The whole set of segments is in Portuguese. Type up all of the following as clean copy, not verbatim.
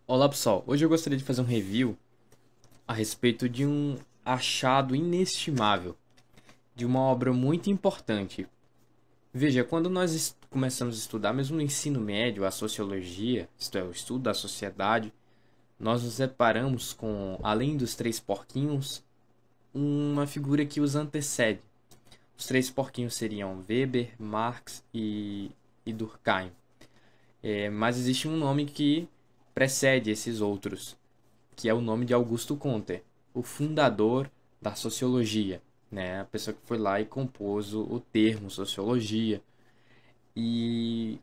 Olá pessoal, hoje eu gostaria de fazer um review a respeito de um achado inestimável, de uma obra muito importante. Veja, quando nós começamos a estudar, mesmo no ensino médio, a sociologia, isto é, o estudo da sociedade, nós nos deparamos com, além dos três porquinhos, uma figura que os antecede. Os três porquinhos seriam Weber, Marx e Durkheim. Mas existe um nome que precede esses outros, que é o nome de Augusto Comte, o fundador da sociologia, né? A pessoa que foi lá e compôs o termo sociologia. E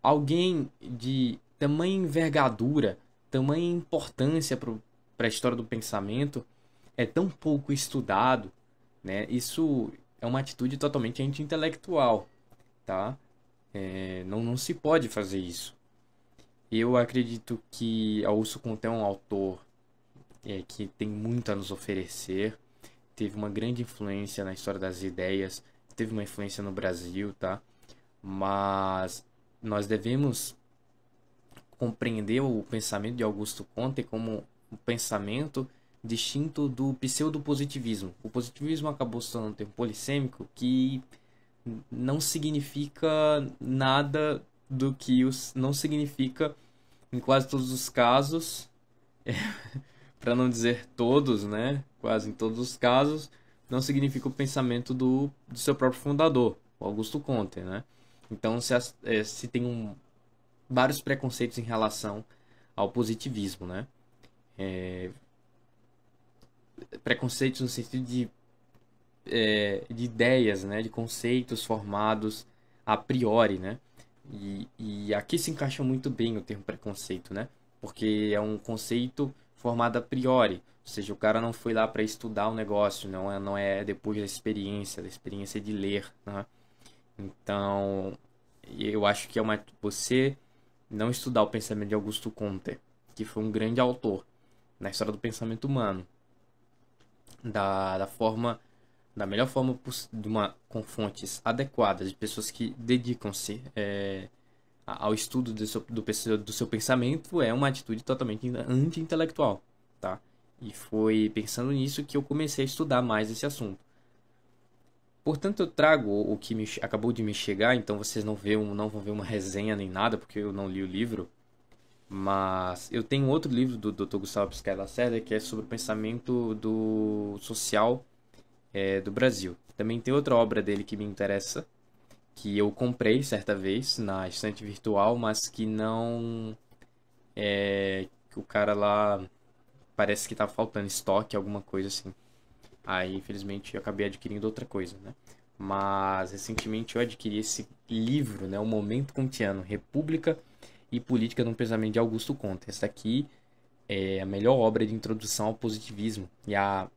alguém de tamanha envergadura, tamanha importância para a história do pensamento é tão pouco estudado, né? Isso é uma atitude totalmente anti-intelectual, tá? Não se pode fazer isso. Eu acredito que Augusto Comte é um autor que tem muito a nos oferecer, teve uma grande influência na história das ideias, teve uma influência no Brasil, tá? Mas nós devemos compreender o pensamento de Augusto Comte como um pensamento distinto do pseudopositivismo. O positivismo acabou se tornando um termo polissêmico que não significa nada do que os não significa em quase todos os casos, para não dizer todos, né? Quase em todos os casos, não significa o pensamento do seu próprio fundador, o Augusto Comte, né? Então se tem vários preconceitos em relação ao positivismo, né? Preconceitos no sentido de ideias, né? De conceitos formados a priori, né? E aqui se encaixa muito bem o termo preconceito, né? Porque é um conceito formado a priori. Ou seja, o cara não foi lá para estudar o negócio, não é depois da experiência de ler, né? Então, eu acho que você não estudar o pensamento de Augusto Comte, que foi um grande autor na história do pensamento humano, da forma da melhor forma com fontes adequadas, de pessoas que dedicam-se ao estudo do seu pensamento, é uma atitude totalmente anti-intelectual, tá? E foi pensando nisso que eu comecei a estudar mais esse assunto. Portanto, eu trago o que acabou de me chegar, então vocês não vão ver uma resenha nem nada, porque eu não li o livro. Mas eu tenho outro livro do Dr. Gustavo Biscay Lacerda, que é sobre o pensamento do social do Brasil. Também tem outra obra dele que me interessa, que eu comprei certa vez na estante virtual, mas que não que o cara lá parece que tá faltando estoque, alguma coisa assim. Aí, infelizmente, eu acabei adquirindo outra coisa, né? Mas recentemente eu adquiri esse livro, né, O Momento Comteano, República e Política no Pensamento de Augusto Comte. Essa aqui é a melhor obra de introdução ao positivismo e ao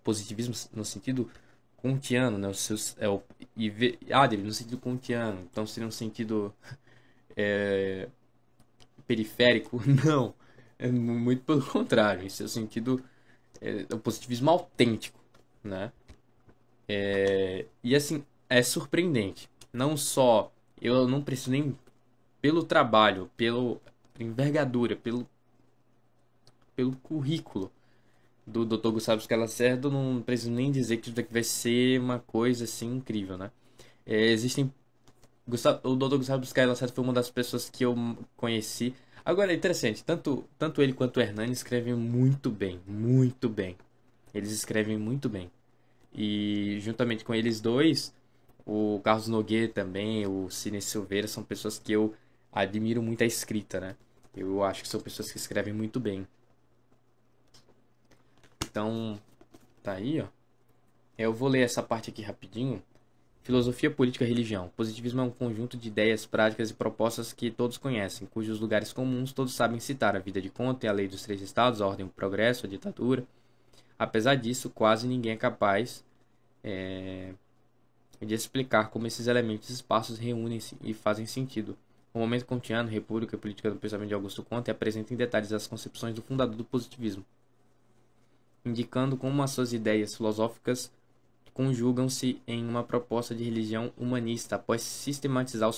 positivismo no sentido kantiano, né? No sentido kantiano, então seria um sentido periférico? Não, é muito pelo contrário. Esse é o sentido o positivismo autêntico, né? E assim é surpreendente. Não só eu não preciso nem pelo trabalho, pela envergadura, pelo currículo do Dr. Gustavo Scalacerdo, não preciso nem dizer que isso daqui vai ser uma coisa assim incrível, né? Existem o Dr. Gustavo Scalacerdo foi uma das pessoas que eu conheci. Agora é interessante, tanto ele quanto o Hernani escrevem muito bem, muito bem. Eles escrevem muito bem. E juntamente com eles dois, o Carlos Nogueira também, o Cine Silveira, são pessoas que eu admiro muito a escrita, né? Eu acho que são pessoas que escrevem muito bem. Então, tá aí, ó. Eu vou ler essa parte aqui rapidinho. Filosofia, política e religião. Positivismo é um conjunto de ideias, práticas e propostas que todos conhecem, cujos lugares comuns todos sabem citar: a vida de Comte, a lei dos três estados, a ordem, o progresso, a ditadura. Apesar disso, quase ninguém é capaz de explicar como esses elementos e espaços reúnem-se e fazem sentido. O momento kantiano, República e Política do Pensamento de Augusto Comte apresenta em detalhes as concepções do fundador do positivismo, indicando como as suas ideias filosóficas conjugam-se em uma proposta de religião humanista após sistematizar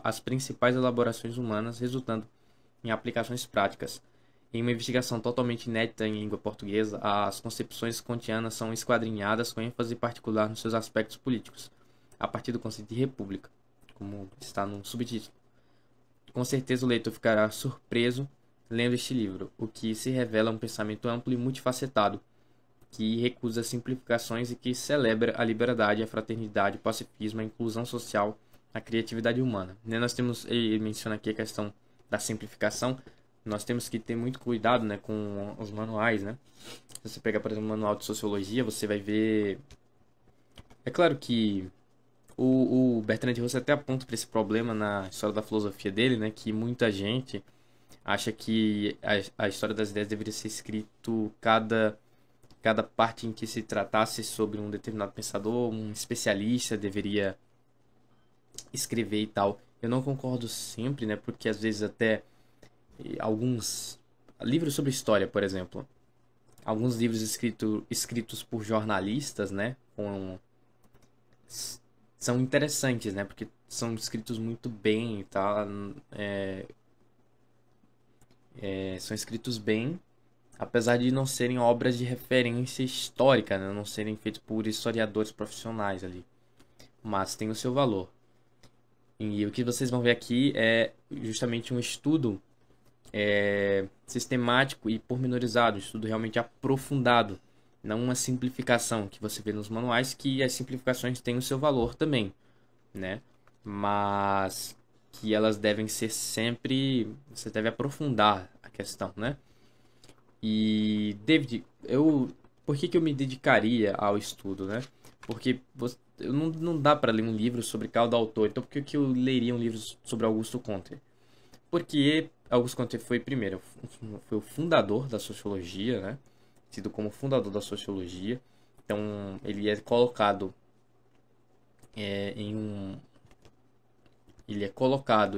as principais elaborações humanas, resultando em aplicações práticas. Em uma investigação totalmente inédita em língua portuguesa, as concepções kantianas são esquadrinhadas com ênfase particular nos seus aspectos políticos, a partir do conceito de república, como está no subtítulo. Com certeza o leitor ficará surpreso lendo este livro, o que se revela um pensamento amplo e multifacetado, que recusa simplificações e que celebra a liberdade, a fraternidade, o pacifismo, a inclusão social, a criatividade humana. Nós temos, ele menciona aqui a questão da simplificação. Nós temos que ter muito cuidado, né, com os manuais, né? Se você pegar, por exemplo, um manual de sociologia, você vai ver... É claro que o Bertrand Russell até aponta para esse problema na história da filosofia dele, né, que muita gente acha que a história das ideias deveria ser escrito cada parte em que se tratasse sobre um determinado pensador, um especialista deveria escrever e tal. Eu não concordo sempre, né, porque às vezes até alguns livros sobre história, por exemplo, alguns livros escritos por jornalistas, né, são interessantes, né, porque são escritos muito bem e tal, são escritos bem, apesar de não serem obras de referência histórica, né, não serem feitos por historiadores profissionais ali, mas tem o seu valor. E o que vocês vão ver aqui é justamente um estudo sistemático e pormenorizado, um estudo realmente aprofundado, não uma simplificação que você vê nos manuais, que as simplificações têm o seu valor também, né? Mas que elas devem ser sempre, você deve aprofundar a questão, né? E David, por que eu me dedicaria ao estudo, né? Porque não dá para ler um livro sobre cada autor, então por que eu leria um livro sobre Augusto Comte? Porque Augusto Comte foi foi o fundador da sociologia, né? Tido como fundador da sociologia. Então ele é colocado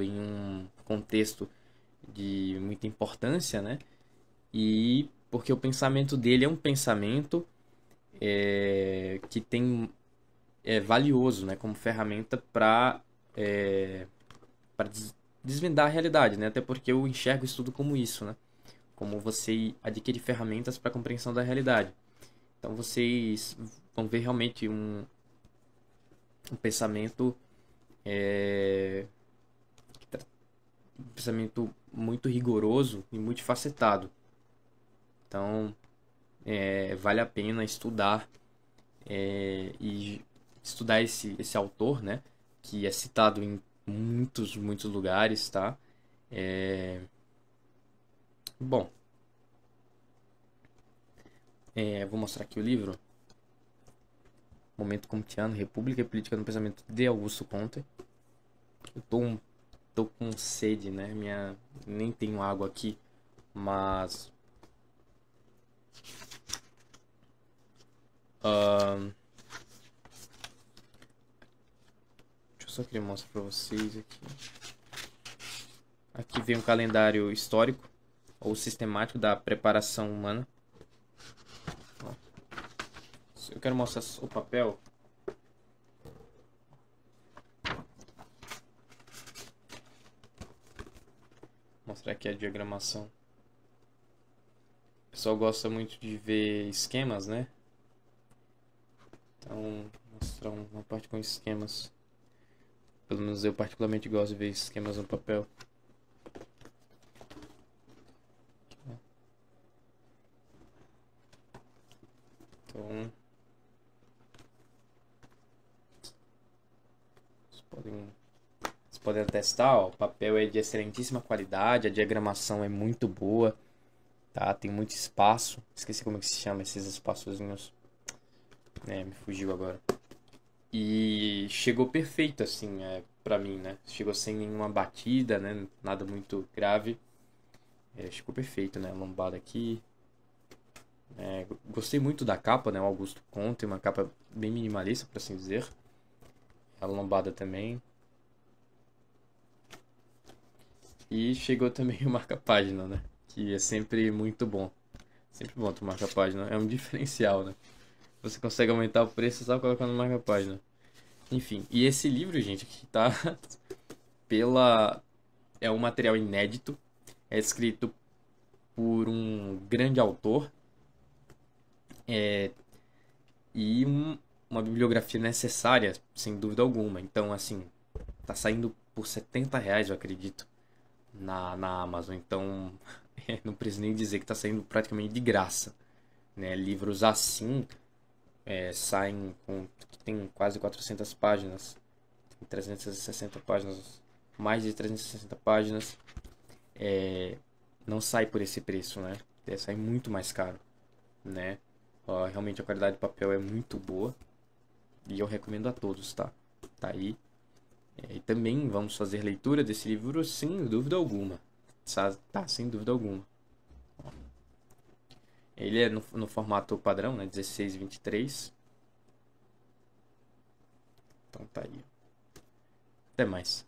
em um contexto de muita importância, né? E porque o pensamento dele é um pensamento que é valioso, né? Como ferramenta para desvendar a realidade, né? Até porque eu enxergo isso tudo como isso, né? Como você adquire ferramentas para a compreensão da realidade. Então vocês vão ver realmente um pensamento um pensamento muito rigoroso e multifacetado. Então vale a pena estudar e estudar esse autor, né? Que é citado em muitos lugares, tá? Bom, vou mostrar aqui o livro. Momento Comteano, República e Política no Pensamento de Augusto Comte. Eu tô com sede, né? Nem tenho água aqui, mas deixa eu só querer mostrar pra vocês aqui. Aqui vem um calendário histórico ou sistemático da preparação humana. Eu quero mostrar o papel. Mostrar aqui a diagramação. O pessoal gosta muito de ver esquemas, né? Então, mostrar uma parte com esquemas. Pelo menos eu particularmente gosto de ver esquemas no papel. Então, vocês podem atestar, ó, o papel é de excelentíssima qualidade, a diagramação é muito boa, tá? Tem muito espaço. Esqueci como é que se chama esses espaçozinhos. Me fugiu agora. E chegou perfeito, assim, pra mim, né? Chegou sem nenhuma batida, né? Nada muito grave. Ficou perfeito, né? A lombada aqui. Gostei muito da capa, né? O Augusto Comte, uma capa bem minimalista, por assim dizer. A lombada também. E chegou também o marca-página, né? Que é sempre muito bom. Sempre bom ter marca-página. É um diferencial, né? Você consegue aumentar o preço só colocando marca-página. Enfim, e esse livro, gente, aqui tá é um material inédito. É escrito por um grande autor e uma bibliografia necessária, sem dúvida alguma. Então, assim, tá saindo por R$ 70, eu acredito, na Amazon. Então, não preciso nem dizer que tá saindo praticamente de graça, né? Livros assim saem com... tem quase 400 páginas, tem 360 páginas, mais de 360 páginas. Não sai por esse preço, né? Sai muito mais caro, né? Realmente a qualidade do papel é muito boa e eu recomendo a todos, tá? Tá aí. E também vamos fazer leitura desse livro sem dúvida alguma. Tá, sem dúvida alguma. Ele é no formato padrão, né? 16:23. Então tá aí. Até mais.